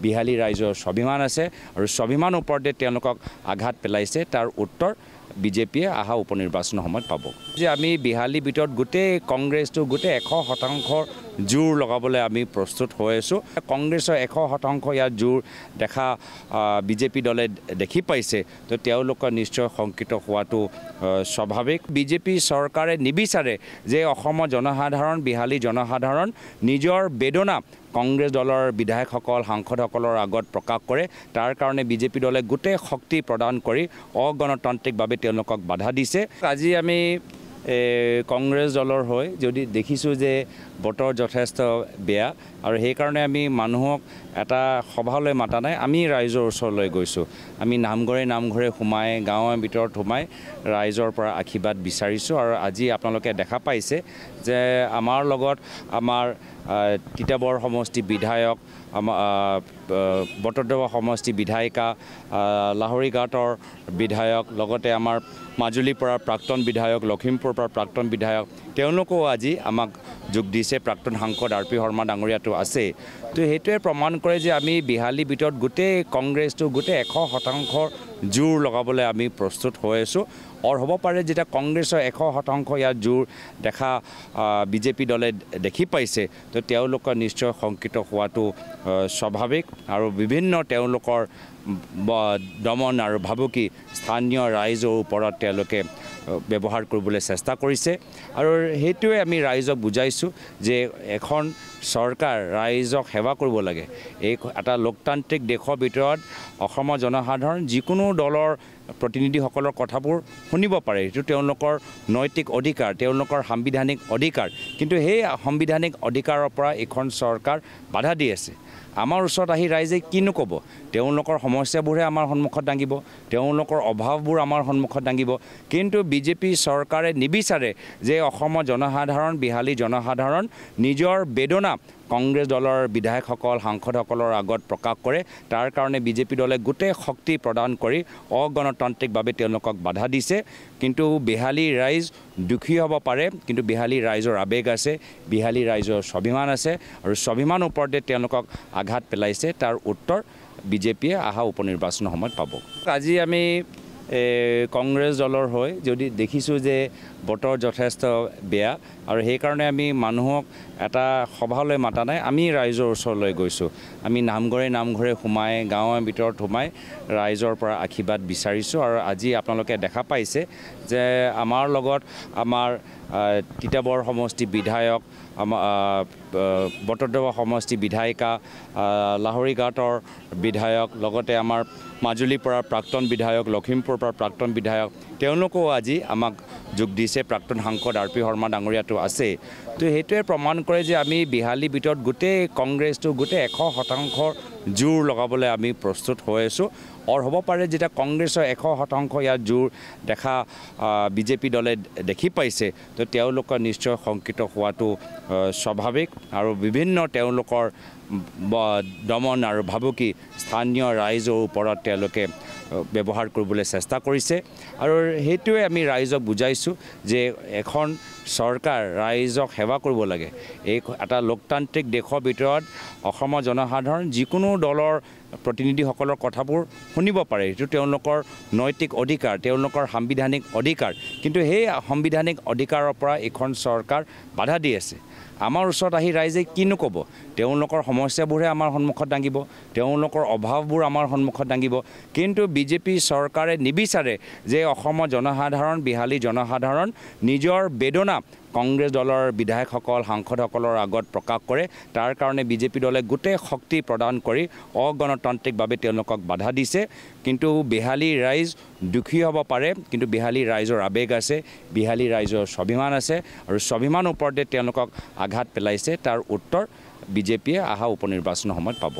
বিহালী ৰাইজৰ স্বাভিমান আছে আৰু স্বাভিমান ওপৰতে তেওঁলোকক আঘাত পেলাইছে তাৰ উত্তৰ বিজেপিয়ে আহা উপনিৰ্বাচনৰ সময়ত পাব যে আমি বিহালীৰ ভিতৰত গোটেই কংগ্ৰেছটো গোটেই 100% জোৰ লগাবলৈ আমি প্ৰস্তুত হৈ আছোঁ কংগ্ৰেছৰ 100% ইয়াত জোৰ দেখা বিজেপি দলে দেখি পাইছে তো তেওঁলোকৰ নিশ্চয় শংকিত হোৱাটো স্বাভাৱিক বিজেপি চৰকাৰে নিবিচাৰে যে অসমৰ জনসাধাৰণ বিহালী জনসাধাৰণ নিজৰ বেদনা কংগ্ৰেছ দলৰ বিধায়কসকল সাংসদসকলৰ আগত প্ৰকাশ কৰে তাৰ কাৰণে বিজেপি দলে গোটেই শক্তি প্ৰদান কৰি অগণতান্ত্ৰিকভাৱে তেওঁলোকক বাধা দিছে আজি আমি কংগ্ৰেছ দলৰ হৈ যদি দেখিছোঁ যে বতৰ যথেষ্ট বেয়া আৰু সেইকাৰণে আমি মানুহক এটা সভালৈ মাতা নাই আমি ৰাইজৰ ওচৰলৈ গৈছোঁ আমি নামঘৰে সোমাই গাঁৱৰ ভিতৰত সোমাই ৰাইজৰ পৰা আশীৰ্বাদ বিচাৰিছোঁ আৰু আজি আপোনালোকে দেখা পাইছে যে আমাৰ লগত আমাৰ তিতাবৰ সমষ্টি বিধায়ক বটদ্ৰৱা সমষ্টি বিধায়িকা লাহৰীঘাটৰ বিধায়ক লগতে আমাৰ মাজুলীৰ পৰা প্ৰাক্তন বিধায়ক লখিমপুৰৰ পৰা প্ৰাক্তন বিধায়ক তেওঁলোকেও আজি আমাক যোগ দিছে প্ৰাক্তন সাংসদ আৰ পি শৰ্মা ডাঙৰীয়াটো আছে তো সেইটোৱে প্ৰমাণ কৰে যে আমি বিহালীৰ ভিতৰত গোটেই কংগ্ৰেছটো গোটেই 100% জোৰ লগাবলৈ আমি প্ৰস্তুত হৈ আছোঁ আৰু হ'ব পাৰে যেতিয়া কংগ্ৰেছৰ 100% ইয়াত জোৰ দেখা বিজেপি দলে দেখি পাইছে তো তেওঁলোকৰ নিশ্চয় শংকিত হোৱাটো স্বাভাৱিক আৰু বিভিন্ন তেওঁলোকৰ দমন আৰু ভাবুকি স্থানীয় ৰাইজৰ ওপৰত তেওঁলোকে ব্যৱহাৰ কৰিবলৈ চেষ্টা কৰিছে আৰু সেইটোৱে আমি ৰাইজক বুজাইছোঁ যে এখন চৰকাৰ ৰাইজক সেৱা কৰিব লাগে এই এটা লোকতান্ত্ৰিক দেশৰ ভিতৰত অসমৰ জনসাধাৰণ যিকোনো দলৰ প্ৰতিনিধিসকলৰ কথাবোৰ শুনিব পাৰে এইটো তেওঁলোকৰ নৈতিক অধিকাৰ তেওঁলোকৰ সাংবিধানিক অধিকাৰ কিন্তু সেই সাংবিধানিক অধিকাৰৰ পৰা এখন চৰকাৰ বাধা দি আছে আমাৰ ওচৰত আহি ৰাইজে কিনো ক'ব তেওঁলোকৰ সমস্যাবোৰহে আমাৰ সন্মুখত দাঙিব তেওঁলোকৰ অভাৱবোৰ আমাৰ সন্মুখত দাঙিব কিন্তু বিজেপি চৰকাৰে নিবিচাৰে যে অসমৰ জনসাধাৰণ বিহালী জনসাধাৰণ নিজৰ বেদনা কংগ্ৰেছ দলৰ বিধায়কসকল সাংসদসকলৰ আগত প্ৰকাশ কৰে তাৰ কাৰণে বিজেপি দলে গোটেই শক্তি প্ৰদান কৰি অগণতান্ত্ৰিকভাৱে তেওঁলোকক বাধা দিছে কিন্তু বিহালী ৰাইজ দুখী হ'ব পাৰে কিন্তু বিহালী ৰাইজৰ আৱেগ আছে বিহালী ৰাইজৰ স্বাভিমান আছে আৰু স্বাভিমান ওপৰতে তেওঁলোকক আঘাত পেলাইছে তাৰ উত্তৰ বিজেপিয়ে আহা উপনিৰ্বাচনৰ সময়ত পাব আজি আমি কংগ্ৰেছ দলৰ হৈ যদি দেখিছোঁ যে বতৰ যথেষ্ট বেয়া আৰু সেইকাৰণে আমি মানুহক এটা সভালৈ মাতা নাই আমি ৰাইজৰ ওচৰলৈ গৈছোঁ আমি নামঘৰে সোমাই গাঁৱৰ ভিতৰত সোমাই ৰাইজৰ পৰা আশীৰ্বাদ বিচাৰিছোঁ আৰু আজি আপোনালোকে দেখা পাইছে যে আমাৰ লগত আমাৰ তিতাবৰ সমষ্টি বিধায়ক বটদ্ৰৱা সমষ্টি বিধায়িকা লাহৰীঘাটৰ বিধায়ক লগতে আমাৰ মাজুলীৰ পৰা প্ৰাক্তন বিধায়ক লখিমপুৰৰ পৰা প্ৰাক্তন বিধায়ক তেওঁলোকেও আজি আমাক যোগ দিছে প্ৰাক্তন সাংসদ আৰ পি শৰ্মা ডাঙৰীয়াটো আছে তো সেইটোৱে প্ৰমাণ কৰে যে আমি বিহালীৰ ভিতৰত গোটেই কংগ্ৰেছটো গোটেই 100% জোৰ লগাবলৈ আমি প্ৰস্তুত হৈ আছোঁ আৰু হ'ব পাৰে যেতিয়া কংগ্ৰেছৰ 100% ইয়াত জোৰ দেখা বিজেপি দলে দেখি পাইছে তো তেওঁলোকৰ নিশ্চয় শংকিত হোৱাটো স্বাভাৱিক আৰু বিভিন্ন তেওঁলোকৰ দমন আৰু ভাবুকি স্থানীয় ৰাইজৰ ওপৰত তেওঁলোকে ব্যৱহাৰ কৰিবলৈ চেষ্টা কৰিছে আৰু সেইটোৱে আমি ৰাইজক বুজাইছোঁ যে এখন চৰকাৰ ৰাইজক সেৱা কৰিব লাগে এই এটা লোকতান্ত্ৰিক দেশৰ ভিতৰত অসমৰ জনসাধাৰণ যিকোনো দলৰ প্ৰতিনিধিসকলৰ কথাবোৰ শুনিব পাৰে এইটো তেওঁলোকৰ নৈতিক অধিকাৰ তেওঁলোকৰ সাংবিধানিক অধিকাৰ কিন্তু সেই সাংবিধানিক অধিকাৰৰ পৰা এখন চৰকাৰ বাধা দি আছে আমাৰ ওচৰত আহি ৰাইজে কিনো ক'ব তেওঁলোকৰ সমস্যাবোৰহে আমাৰ সন্মুখত দাঙিব তেওঁলোকৰ অভাৱবোৰ আমাৰ সন্মুখত দাঙিব কিন্তু বিজেপি চৰকাৰে নিবিচাৰে যে অসমৰ জনসাধাৰণ বিহালী জনসাধাৰণ নিজৰ বেদনা কংগ্ৰেছ দলৰ বিধায়কসকল সাংসদসকলৰ আগত প্ৰকাশ কৰে তাৰ কাৰণে বিজেপি দলে গোটেই শক্তি প্ৰদান কৰি অগণতান্ত্ৰিকভাৱে তেওঁলোকক বাধা দিছে কিন্তু বিহালী ৰাইজ দুখী হ'ব পাৰে কিন্তু বিহালী ৰাইজৰ আৱেগ আছে বিহালী ৰাইজৰ স্বাভিমান আছে আৰু স্বাভিমান ওপৰতে তেওঁলোকক আঘাত পেলাইছে তাৰ উত্তৰ বিজেপিয়ে আহা উপনিৰ্বাচনৰ সময়ত পাব